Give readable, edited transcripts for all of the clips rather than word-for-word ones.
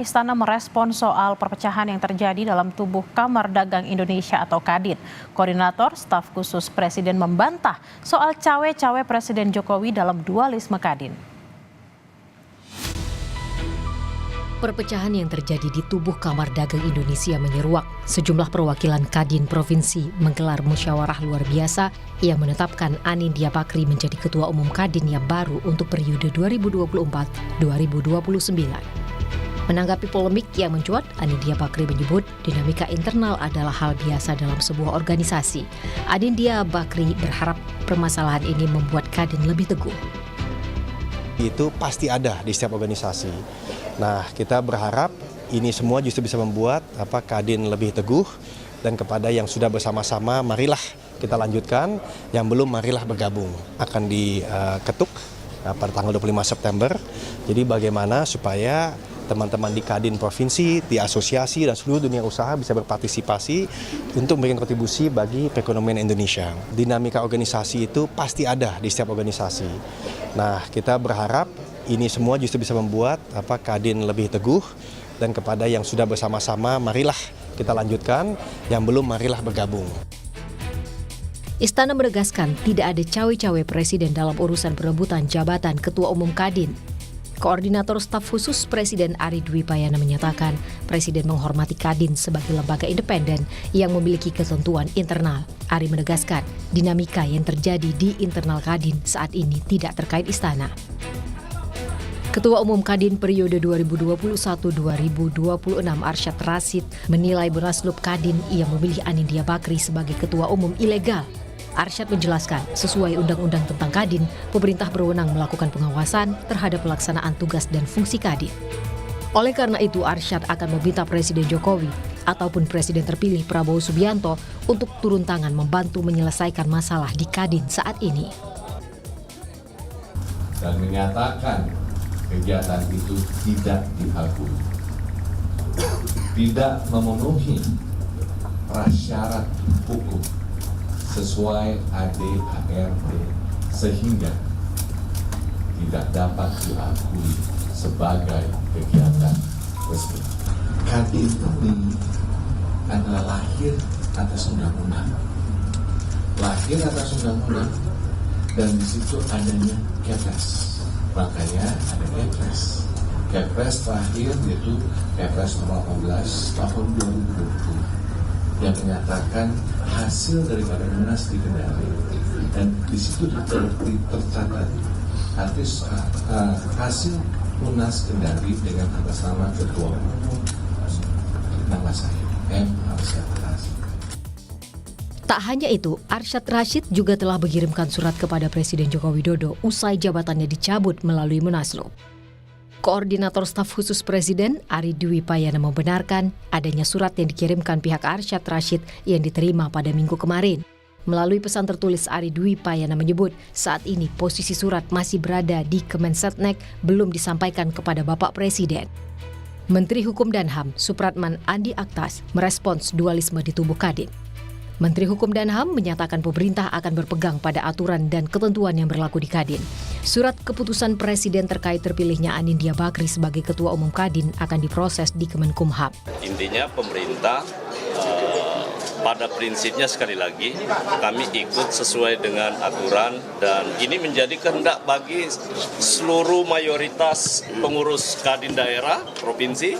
Istana merespon soal perpecahan yang terjadi dalam tubuh Kamar Dagang Indonesia atau Kadin. Koordinator Staf Khusus Presiden membantah soal cawe-cawe Presiden Jokowi dalam dualisme Kadin. Perpecahan yang terjadi di tubuh Kamar Dagang Indonesia menyeruak. Sejumlah perwakilan Kadin Provinsi menggelar musyawarah luar biasa yang menetapkan Anindya Bakri menjadi Ketua Umum Kadin yang baru untuk periode 2024-2029. Menanggapi polemik yang mencuat, Anindya Bakri menyebut dinamika internal adalah hal biasa dalam sebuah organisasi. Anindya Bakri berharap permasalahan ini membuat Kadin lebih teguh. Itu pasti ada di setiap organisasi. Nah, kita berharap ini semua justru bisa membuat Kadin lebih teguh, dan kepada yang sudah bersama-sama marilah kita lanjutkan, yang belum marilah bergabung. Akan diketuk pada tanggal 25 September. Jadi bagaimana supaya teman-teman di Kadin Provinsi, di asosiasi, dan seluruh dunia usaha bisa berpartisipasi untuk memberikan kontribusi bagi perekonomian Indonesia. Dinamika organisasi itu pasti ada di setiap organisasi. Nah, kita berharap ini semua justru bisa membuat Kadin lebih teguh, dan kepada yang sudah bersama-sama marilah kita lanjutkan, yang belum marilah bergabung. Istana menegaskan tidak ada cawe-cawe Presiden dalam urusan perebutan jabatan Ketua Umum Kadin. Koordinator Staf Khusus Presiden Ari Dwi Payana menyatakan Presiden menghormati Kadin sebagai lembaga independen yang memiliki ketentuan internal. Ari menegaskan dinamika yang terjadi di internal Kadin saat ini tidak terkait istana. Ketua Umum Kadin periode 2021-2026 Arsyad Rashid menilai Munaslup Kadin ia memilih Anindya Bakri sebagai Ketua Umum ilegal. Arsyad menjelaskan, sesuai Undang-Undang tentang Kadin, pemerintah berwenang melakukan pengawasan terhadap pelaksanaan tugas dan fungsi Kadin. Oleh karena itu, Arsyad akan meminta Presiden Jokowi ataupun Presiden terpilih Prabowo Subianto untuk turun tangan membantu menyelesaikan masalah di Kadin saat ini. Dan menyatakan kegiatan itu tidak diakui, tidak memenuhi prasyarat hukum sesuai ADART, sehingga tidak dapat diakui sebagai kegiatan resmi. Kadin ini adalah lahir atas undang-undang, dan di situ adanya Kepres. Makanya ada Kepres. Kepres terakhir yaitu Kepres nomor 18 tahun 2020 yang menyatakan hasil daripada Munas di Kendari, dan di situ tercatat hasil Munas Kendari dengan atas nama Ketua Umum, nama saya M. Arsyad Rashid. Tak hanya itu, Arsyad Rashid juga telah mengirimkan surat kepada Presiden Joko Widodo usai jabatannya dicabut melalui Munaslup. Koordinator Staf Khusus Presiden Ari Dwi Payana membenarkan adanya surat yang dikirimkan pihak Arsyad Rashid yang diterima pada Minggu kemarin. Melalui pesan tertulis, Ari Dwi Payana menyebut saat ini posisi surat masih berada di Kemensetnek, belum disampaikan kepada Bapak Presiden. Menteri Hukum dan HAM Supratman Andi Aktas merespons dualisme di tubuh Kadin. Menteri Hukum dan HAM menyatakan pemerintah akan berpegang pada aturan dan ketentuan yang berlaku di Kadin. Surat keputusan Presiden terkait terpilihnya Anindya Bakri sebagai Ketua Umum Kadin akan diproses di Kemenkumham. Intinya pemerintah pada prinsipnya sekali lagi kami ikut sesuai dengan aturan, dan ini menjadi kehendak bagi seluruh mayoritas pengurus Kadin daerah, provinsi,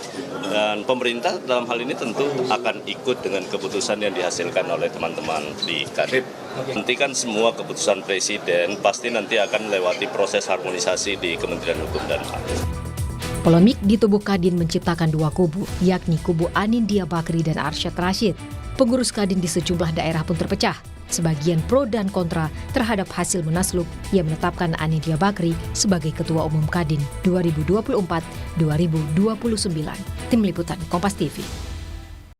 dan pemerintah dalam hal ini tentu akan ikut dengan keputusan yang dihasilkan oleh teman-teman di Kadin. Nanti kan semua keputusan Presiden pasti nanti akan melewati proses harmonisasi di Kementerian Hukum dan HAM. Polemik di tubuh Kadin menciptakan dua kubu, yakni kubu Anindya Bakri dan Arsyad Rashid. Pengurus Kadin di sejumlah daerah pun terpecah. Sebagian pro dan kontra terhadap hasil Munaslup yang menetapkan Anindya Bakri sebagai Ketua Umum Kadin 2024-2029. Tim Liputan Kompas TV.